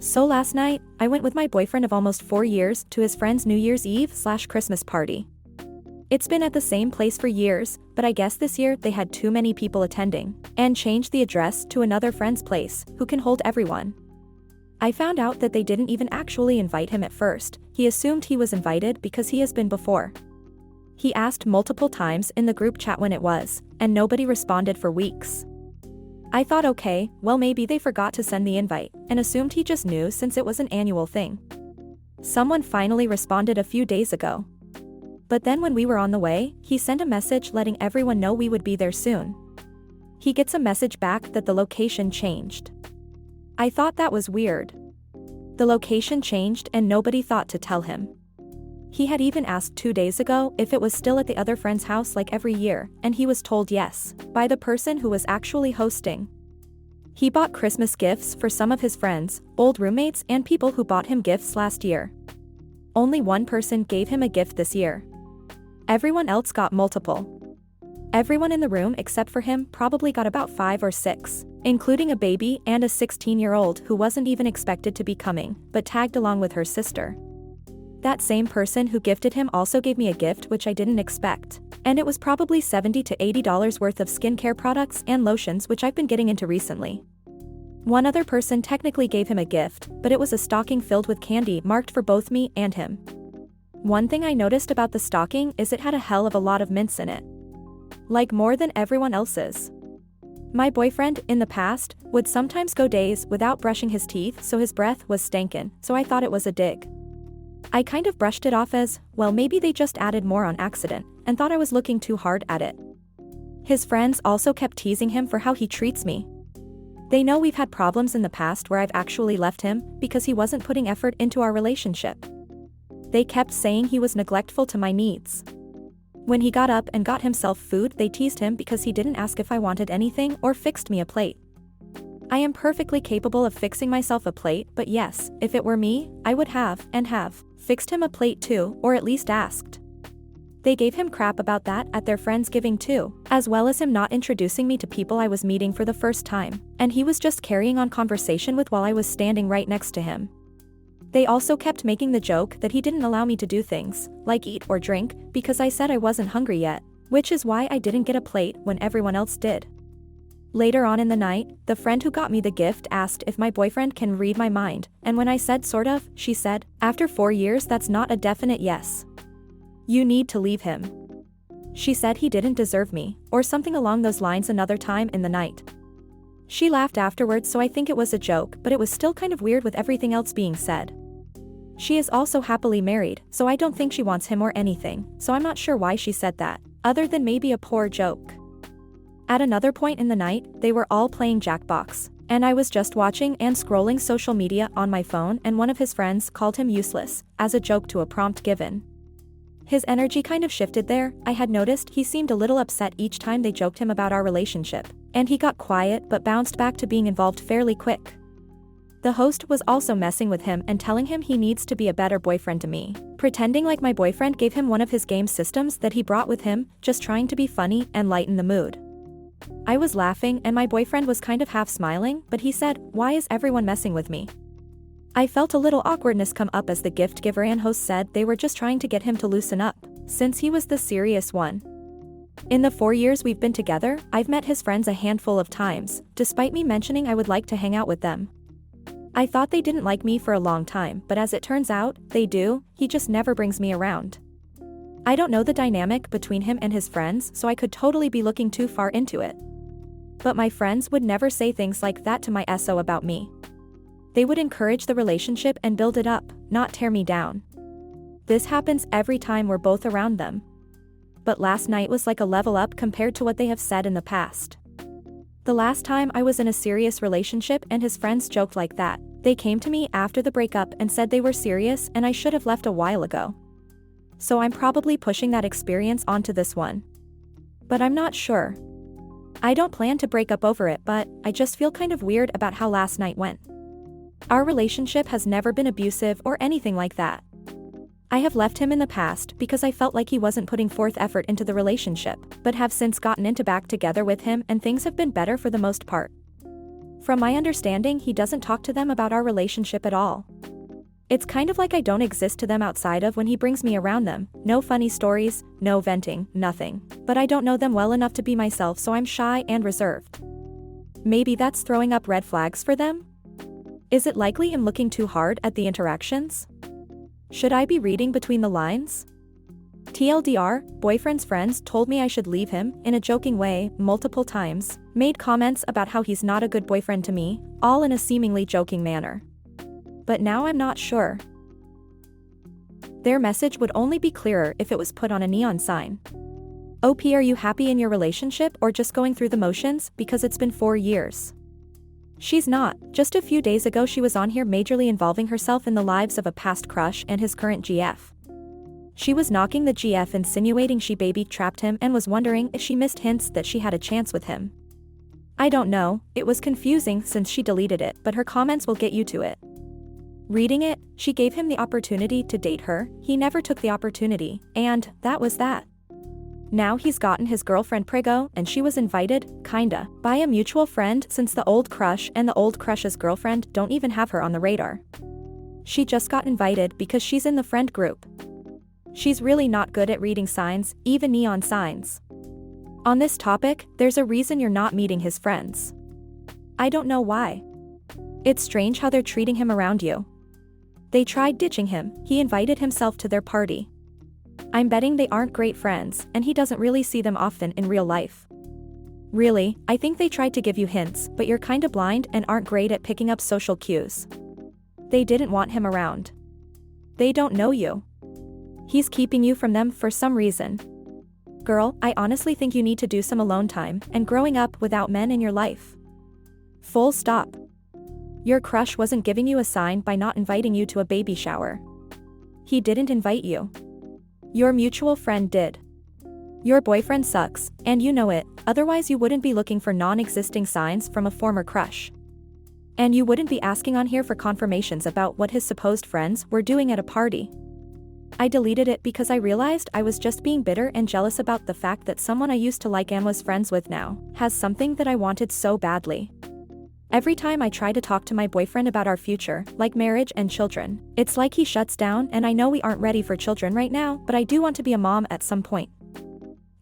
So last night, I went with my boyfriend of almost 4 years to his friend's New Year's Eve/Christmas party. It's been at the same place for years, but I guess this year they had too many people attending, and changed the address to another friend's place, who can hold everyone. I found out that they didn't even actually invite him at first. He assumed he was invited because he has been before. He asked multiple times in the group chat when it was, and nobody responded for weeks. I thought okay, well maybe they forgot to send the invite, and assumed he just knew since it was an annual thing. Someone finally responded a few days ago. But then when we were on the way, he sent a message letting everyone know we would be there soon. He gets a message back that the location changed. I thought that was weird. The location changed and nobody thought to tell him. He had even asked 2 days ago if it was still at the other friend's house like every year, and he was told yes, by the person who was actually hosting. He bought Christmas gifts for some of his friends, old roommates and people who bought him gifts last year. Only one person gave him a gift this year. Everyone else got multiple. Everyone in the room except for him probably got about 5 or 6, including a baby and a 16-year-old who wasn't even expected to be coming, but tagged along with her sister. That same person who gifted him also gave me a gift which I didn't expect, and it was probably $70 to $80 worth of skincare products and lotions which I've been getting into recently. One other person technically gave him a gift, but it was a stocking filled with candy marked for both me and him. One thing I noticed about the stocking is it had a hell of a lot of mints in it. Like more than everyone else's. My boyfriend, in the past, would sometimes go days without brushing his teeth so his breath was stankin', so I thought it was a dig. I kind of brushed it off as, well maybe they just added more on accident, and thought I was looking too hard at it. His friends also kept teasing him for how he treats me. They know we've had problems in the past where I've actually left him because he wasn't putting effort into our relationship. They kept saying he was neglectful to my needs. When he got up and got himself food, they teased him because he didn't ask if I wanted anything or fixed me a plate. I am perfectly capable of fixing myself a plate, but yes, if it were me, I would have fixed him a plate too, or at least asked. They gave him crap about that at their Friendsgiving too, as well as him not introducing me to people I was meeting for the first time, and he was just carrying on conversation with while I was standing right next to him. They also kept making the joke that he didn't allow me to do things, like eat or drink, because I said I wasn't hungry yet, which is why I didn't get a plate when everyone else did. Later on in the night, the friend who got me the gift asked if my boyfriend can read my mind, and when I said sort of, she said, after 4 years that's not a definite yes. You need to leave him. She said he didn't deserve me, or something along those lines another time in the night. She laughed afterwards, so I think it was a joke, but it was still kind of weird with everything else being said. She is also happily married, so I don't think she wants him or anything, so I'm not sure why she said that, other than maybe a poor joke. At another point in the night, they were all playing Jackbox, and I was just watching and scrolling social media on my phone, and one of his friends called him useless, as a joke to a prompt given. His energy kind of shifted there. I had noticed he seemed a little upset each time they joked him about our relationship, and he got quiet but bounced back to being involved fairly quick. The host was also messing with him and telling him he needs to be a better boyfriend to me, pretending like my boyfriend gave him one of his game systems that he brought with him, just trying to be funny and lighten the mood. I was laughing and my boyfriend was kind of half smiling, but he said, "Why is everyone messing with me?" I felt a little awkwardness come up as the gift giver and host said they were just trying to get him to loosen up, since he was the serious one. In the 4 years we've been together, I've met his friends a handful of times, despite me mentioning I would like to hang out with them. I thought they didn't like me for a long time, but as it turns out, they do. He just never brings me around. I don't know the dynamic between him and his friends, so I could totally be looking too far into it. But my friends would never say things like that to my SO about me. They would encourage the relationship and build it up, not tear me down. This happens every time we're both around them. But last night was like a level up compared to what they have said in the past. The last time I was in a serious relationship and his friends joked like that, they came to me after the breakup and said they were serious and I should have left a while ago. So I'm probably pushing that experience onto this one. But I'm not sure. I don't plan to break up over it, but I just feel kind of weird about how last night went. Our relationship has never been abusive or anything like that. I have left him in the past because I felt like he wasn't putting forth effort into the relationship, but have since gotten into back together with him and things have been better for the most part. From my understanding, he doesn't talk to them about our relationship at all. It's kind of like I don't exist to them outside of when he brings me around them. No funny stories, no venting, nothing. But I don't know them well enough to be myself, so I'm shy and reserved. Maybe that's throwing up red flags for them? Is it likely I'm looking too hard at the interactions? Should I be reading between the lines? TLDR, boyfriend's friends told me I should leave him, in a joking way, multiple times, made comments about how he's not a good boyfriend to me, all in a seemingly joking manner. But now I'm not sure. Their message would only be clearer if it was put on a neon sign. OP, are you happy in your relationship or just going through the motions because it's been 4 years? She's not. Just a few days ago she was on here majorly involving herself in the lives of a past crush and his current GF. She was knocking the GF, insinuating she baby-trapped him, and was wondering if she missed hints that she had a chance with him. I don't know, it was confusing since she deleted it, but her comments will get you to it. Reading it, she gave him the opportunity to date her, he never took the opportunity, and that was that. Now he's gotten his girlfriend Prigo, and she was invited, kinda, by a mutual friend since the old crush and the old crush's girlfriend don't even have her on the radar. She just got invited because she's in the friend group. She's really not good at reading signs, even neon signs. On this topic, there's a reason you're not meeting his friends. I don't know why. It's strange how they're treating him around you. They tried ditching him, he invited himself to their party. I'm betting they aren't great friends, and he doesn't really see them often in real life. Really, I think they tried to give you hints, but you're kinda blind and aren't great at picking up social cues. They didn't want him around. They don't know you. He's keeping you from them for some reason. Girl, I honestly think you need to do some alone time and growing up without men in your life. Full stop. Your crush wasn't giving you a sign by not inviting you to a baby shower. He didn't invite you. Your mutual friend did. Your boyfriend sucks, and you know it, otherwise you wouldn't be looking for non-existing signs from a former crush. And you wouldn't be asking on here for confirmations about what his supposed friends were doing at a party. I deleted it because I realized I was just being bitter and jealous about the fact that someone I used to like and was friends with now has something that I wanted so badly. Every time I try to talk to my boyfriend about our future, like marriage and children, it's like he shuts down, and I know we aren't ready for children right now, but I do want to be a mom at some point.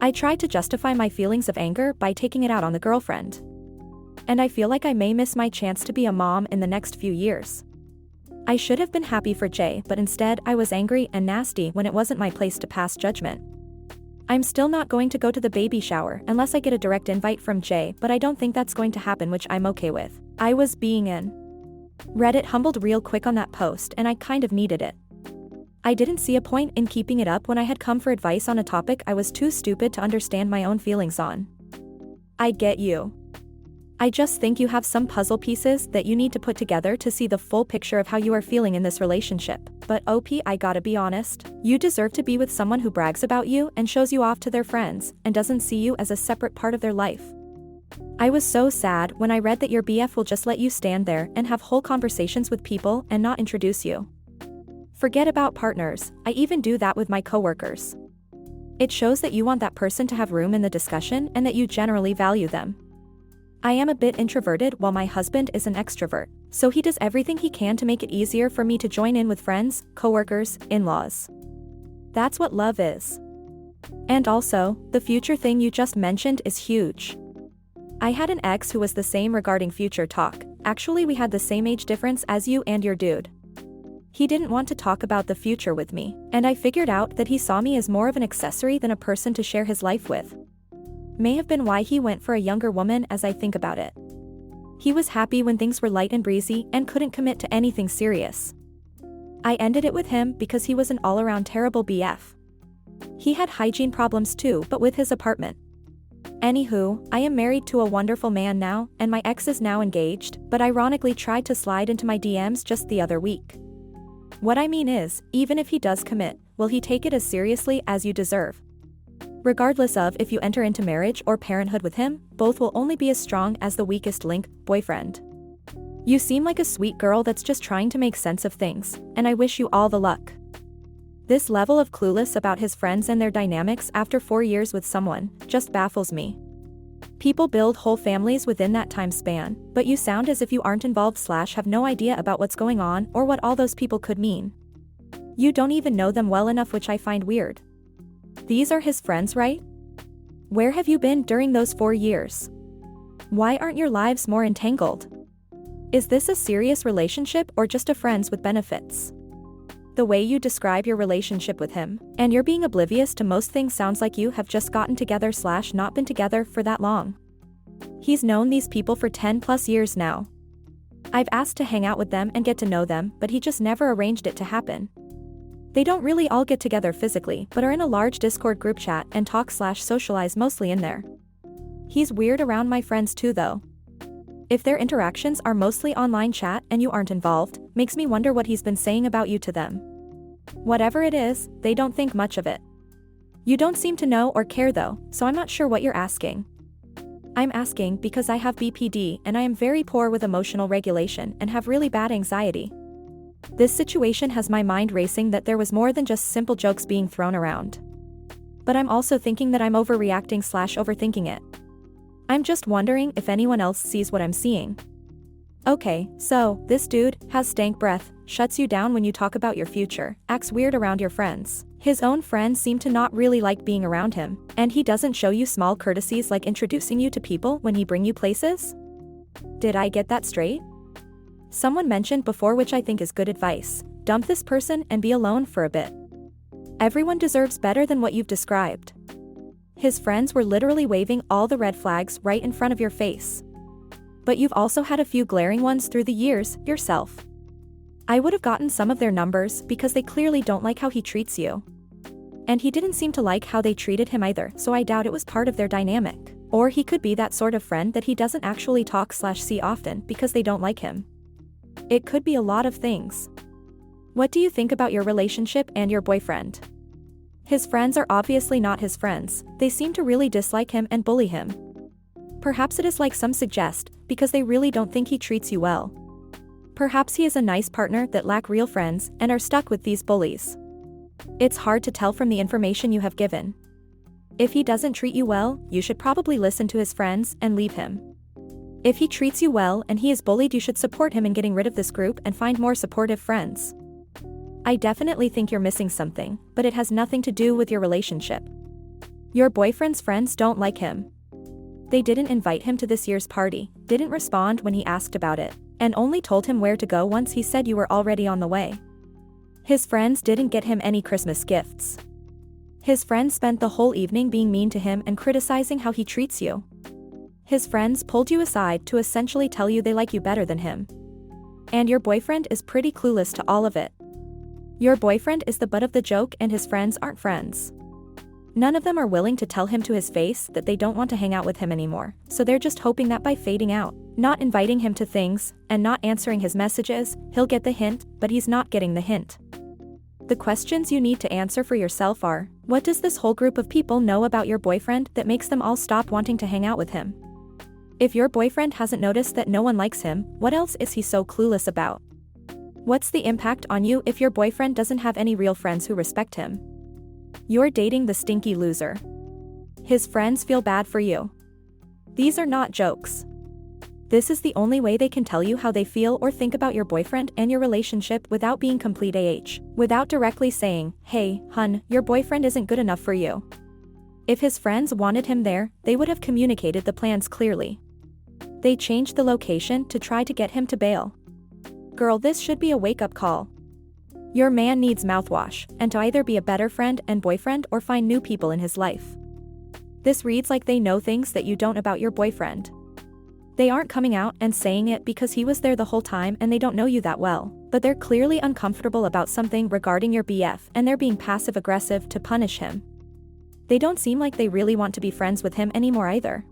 I tried to justify my feelings of anger by taking it out on the girlfriend. And I feel like I may miss my chance to be a mom in the next few years. I should have been happy for Jay, but instead I was angry and nasty when it wasn't my place to pass judgment. I'm still not going to go to the baby shower unless I get a direct invite from Jay, but I don't think that's going to happen, which I'm okay with. I was being in. Reddit humbled real quick on that post, and I kind of needed it. I didn't see a point in keeping it up when I had come for advice on a topic I was too stupid to understand my own feelings on. I get you. I just think you have some puzzle pieces that you need to put together to see the full picture of how you are feeling in this relationship. But OP, I gotta be honest, you deserve to be with someone who brags about you and shows you off to their friends and doesn't see you as a separate part of their life. I was so sad when I read that your BF will just let you stand there and have whole conversations with people and not introduce you. Forget about partners, I even do that with my coworkers. It shows that you want that person to have room in the discussion and that you generally value them. I am a bit introverted while my husband is an extrovert, so he does everything he can to make it easier for me to join in with friends, coworkers, in-laws. That's what love is. And also, the future thing you just mentioned is huge. I had an ex who was the same regarding future talk. Actually, we had the same age difference as you and your dude. He didn't want to talk about the future with me, and I figured out that he saw me as more of an accessory than a person to share his life with. May have been why he went for a younger woman as I think about it. He was happy when things were light and breezy and couldn't commit to anything serious. I ended it with him because he was an all-around terrible BF. He had hygiene problems too, but with his apartment. Anywho, I am married to a wonderful man now, and my ex is now engaged, but ironically tried to slide into my DMs just the other week. What I mean is, even if he does commit, will he take it as seriously as you deserve? Regardless of if you enter into marriage or parenthood with him, both will only be as strong as the weakest link, boyfriend. You seem like a sweet girl that's just trying to make sense of things, and I wish you all the luck. This level of clueless about his friends and their dynamics after 4 years with someone just baffles me. People build whole families within that time span, but you sound as if you aren't involved / have no idea about what's going on or what all those people could mean. You don't even know them well enough, which I find weird. These are his friends, right? Where have you been during those 4 years? Why aren't your lives more entangled? Is this a serious relationship or just a friends with benefits? The way you describe your relationship with him, and you're being oblivious to most things, sounds like you have just gotten together / not been together for that long. He's known these people for 10+ years now. I've asked to hang out with them and get to know them, but he just never arranged it to happen. They don't really all get together physically, but are in a large Discord group chat and talk / socialize mostly in there. He's weird around my friends too though. If their interactions are mostly online chat and you aren't involved, makes me wonder what he's been saying about you to them. Whatever it is, they don't think much of it. You don't seem to know or care though, so I'm not sure what you're asking. I'm asking because I have BPD and I am very poor with emotional regulation and have really bad anxiety. This situation has my mind racing that there was more than just simple jokes being thrown around. But I'm also thinking that I'm overreacting / overthinking it. I'm just wondering if anyone else sees what I'm seeing. Okay, so, this dude has stank breath, shuts you down when you talk about your future, acts weird around your friends. His own friends seem to not really like being around him, and he doesn't show you small courtesies like introducing you to people when he bring you places? Did I get that straight? Someone mentioned before, which I think is good advice, dump this person and be alone for a bit. Everyone deserves better than what you've described. His friends were literally waving all the red flags right in front of your face. But you've also had a few glaring ones through the years, yourself. I would have gotten some of their numbers because they clearly don't like how he treats you. And he didn't seem to like how they treated him either, so I doubt it was part of their dynamic. Or he could be that sort of friend that he doesn't actually talk / see often because they don't like him. It could be a lot of things. What do you think about your relationship and your boyfriend? His friends are obviously not his friends, they seem to really dislike him and bully him. Perhaps it is like some suggest, because they really don't think he treats you well. Perhaps he is a nice partner that lack real friends and are stuck with these bullies. It's hard to tell from the information you have given. If he doesn't treat you well, you should probably listen to his friends and leave him. If he treats you well and he is bullied, you should support him in getting rid of this group and find more supportive friends. I definitely think you're missing something, but it has nothing to do with your relationship. Your boyfriend's friends don't like him. They didn't invite him to this year's party, didn't respond when he asked about it, and only told him where to go once he said you were already on the way. His friends didn't get him any Christmas gifts. His friends spent the whole evening being mean to him and criticizing how he treats you. His friends pulled you aside to essentially tell you they like you better than him. And your boyfriend is pretty clueless to all of it. Your boyfriend is the butt of the joke and his friends aren't friends. None of them are willing to tell him to his face that they don't want to hang out with him anymore, so they're just hoping that by fading out, not inviting him to things, and not answering his messages, he'll get the hint, but he's not getting the hint. The questions you need to answer for yourself are, what does this whole group of people know about your boyfriend that makes them all stop wanting to hang out with him? If your boyfriend hasn't noticed that no one likes him, what else is he so clueless about? What's the impact on you if your boyfriend doesn't have any real friends who respect him? You're dating the stinky loser. His friends feel bad for you. These are not jokes. This is the only way they can tell you how they feel or think about your boyfriend and your relationship without being complete without directly saying, hey, hun, your boyfriend isn't good enough for you. If his friends wanted him there, they would have communicated the plans clearly. They changed the location to try to get him to bail. Girl, this should be a wake-up call. Your man needs mouthwash, and to either be a better friend and boyfriend or find new people in his life. This reads like they know things that you don't about your boyfriend. They aren't coming out and saying it because he was there the whole time and they don't know you that well, but they're clearly uncomfortable about something regarding your BF and they're being passive-aggressive to punish him. They don't seem like they really want to be friends with him anymore either.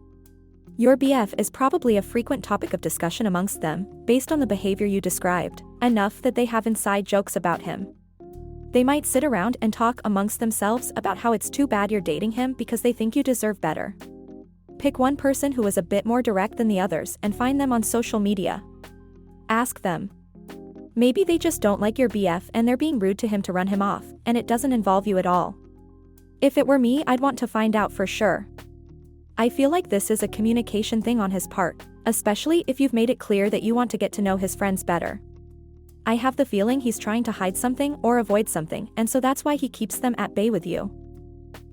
Your BF is probably a frequent topic of discussion amongst them, based on the behavior you described, enough that they have inside jokes about him. They might sit around and talk amongst themselves about how it's too bad you're dating him because they think you deserve better. Pick one person who is a bit more direct than the others and find them on social media. Ask them. Maybe they just don't like your BF and they're being rude to him to run him off, and it doesn't involve you at all. If it were me, I'd want to find out for sure. I feel like this is a communication thing on his part, especially if you've made it clear that you want to get to know his friends better. I have the feeling he's trying to hide something or avoid something, and so that's why he keeps them at bay with you.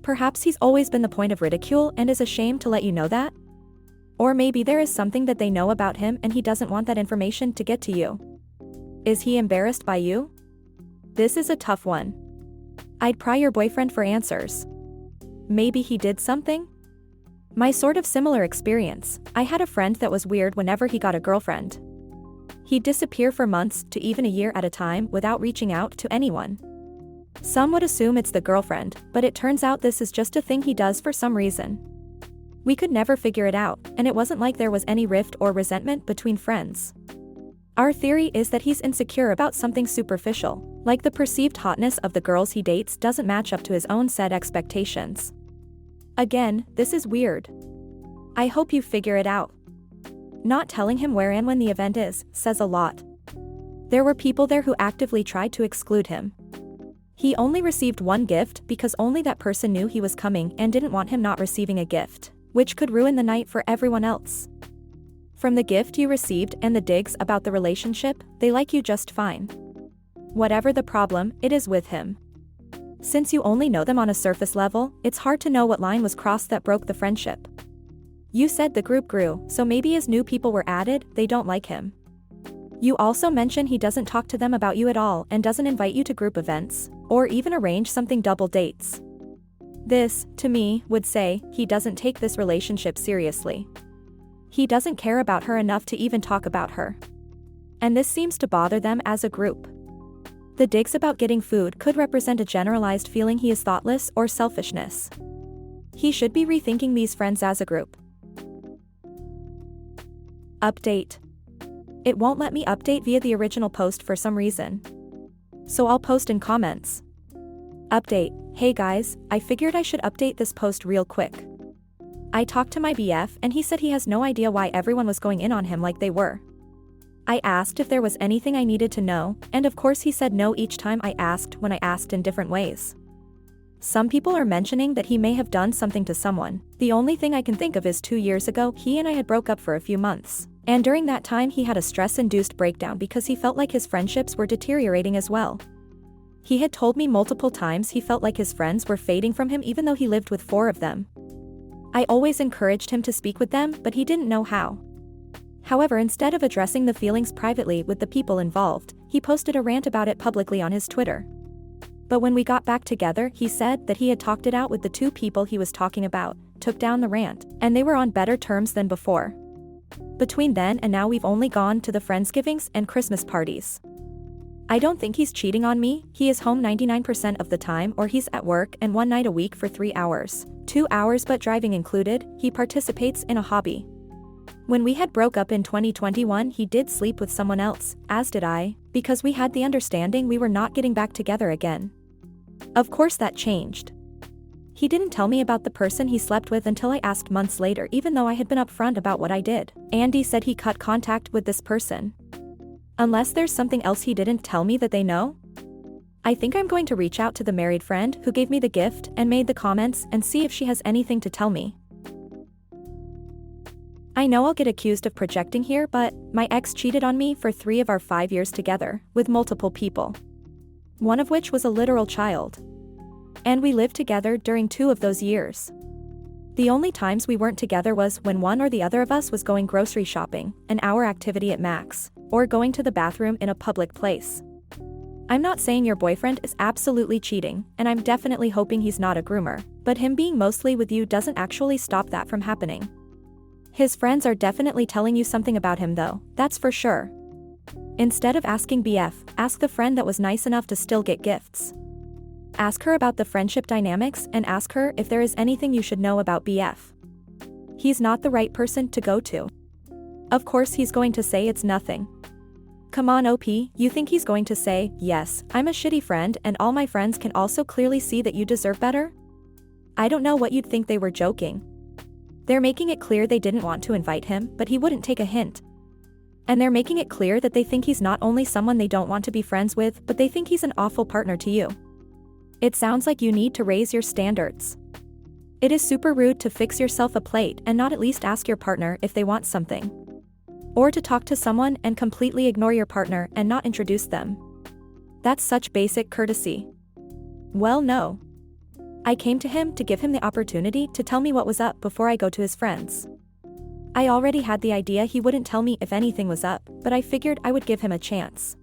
Perhaps he's always been the point of ridicule and is ashamed to let you know that? Or maybe there is something that they know about him and he doesn't want that information to get to you. Is he embarrassed by you? This is a tough one. I'd pry your boyfriend for answers. Maybe he did something? My sort of similar experience, I had a friend that was weird whenever he got a girlfriend. He'd disappear for months to even a year at a time without reaching out to anyone. Some would assume it's the girlfriend, but it turns out this is just a thing he does for some reason. We could never figure it out, and it wasn't like there was any rift or resentment between friends. Our theory is that he's insecure about something superficial, like the perceived hotness of the girls he dates doesn't match up to his own set expectations. Again, this is weird. I hope you figure it out. Not telling him where and when the event is says a lot. There were people there who actively tried to exclude him. He only received one gift because only that person knew he was coming and didn't want him not receiving a gift, which could ruin the night for everyone else. From the gift you received and the digs about the relationship, they like you just fine. Whatever the problem, it is with him. Since you only know them on a surface level, it's hard to know what line was crossed that broke the friendship. You said the group grew, so maybe as new people were added, they don't like him. You also mention he doesn't talk to them about you at all and doesn't invite you to group events, or even arrange something double dates. This, to me, would say, he doesn't take this relationship seriously. He doesn't care about her enough to even talk about her. And this seems to bother them as a group. The digs about getting food could represent a generalized feeling he is thoughtless or selfishness. He should be rethinking these friends as a group. Update. It won't let me update via the original post for some reason. So I'll post in comments. Update. Hey guys, I figured I should update this post real quick. I talked to my BF and he said he has no idea why everyone was going in on him like they were. I asked if there was anything I needed to know, and of course he said no each time I asked when I asked in different ways. Some people are mentioning that he may have done something to someone. The only thing I can think of is 2 years ago he and I had broke up for a few months. And during that time he had a stress-induced breakdown because he felt like his friendships were deteriorating as well. He had told me multiple times he felt like his friends were fading from him even though he lived with 4 of them. I always encouraged him to speak with them, but he didn't know how. However, instead of addressing the feelings privately with the people involved, he posted a rant about it publicly on his Twitter. But when we got back together, he said that he had talked it out with the 2 people he was talking about, took down the rant, and they were on better terms than before. Between then and now we've only gone to the Friendsgivings and Christmas parties. I don't think he's cheating on me, he is home 99% of the time or he's at work and one night a week for 3 hours, 2 hours but driving included, he participates in a hobby. When we had broke up in 2021 he did sleep with someone else, as did I, because we had the understanding we were not getting back together again. Of course that changed. He didn't tell me about the person he slept with until I asked months later even though I had been upfront about what I did. Andy said he cut contact with this person. Unless there's something else he didn't tell me that they know? I think I'm going to reach out to the married friend who gave me the gift and made the comments and see if she has anything to tell me. I know I'll get accused of projecting here, but my ex cheated on me for 3 of our 5 years together, with multiple people. One of which was a literal child. And we lived together during 2 of those years. The only times we weren't together was when one or the other of us was going grocery shopping, an hour activity at max, or going to the bathroom in a public place. I'm not saying your boyfriend is absolutely cheating, and I'm definitely hoping he's not a groomer, but him being mostly with you doesn't actually stop that from happening. His friends are definitely telling you something about him though, that's for sure. Instead of asking BF, ask the friend that was nice enough to still get gifts. Ask her about the friendship dynamics and ask her if there is anything you should know about BF. He's not the right person to go to. Of course he's going to say it's nothing. Come on OP, you think he's going to say, yes, I'm a shitty friend and all my friends can also clearly see that you deserve better? I don't know what you'd think they were joking. They're making it clear they didn't want to invite him, but he wouldn't take a hint. And they're making it clear that they think he's not only someone they don't want to be friends with, but they think he's an awful partner to you. It sounds like you need to raise your standards. It is super rude to fix yourself a plate and not at least ask your partner if they want something. Or to talk to someone and completely ignore your partner and not introduce them. That's such basic courtesy. Well, no. I came to him to give him the opportunity to tell me what was up before I go to his friends. I already had the idea he wouldn't tell me if anything was up, but I figured I would give him a chance.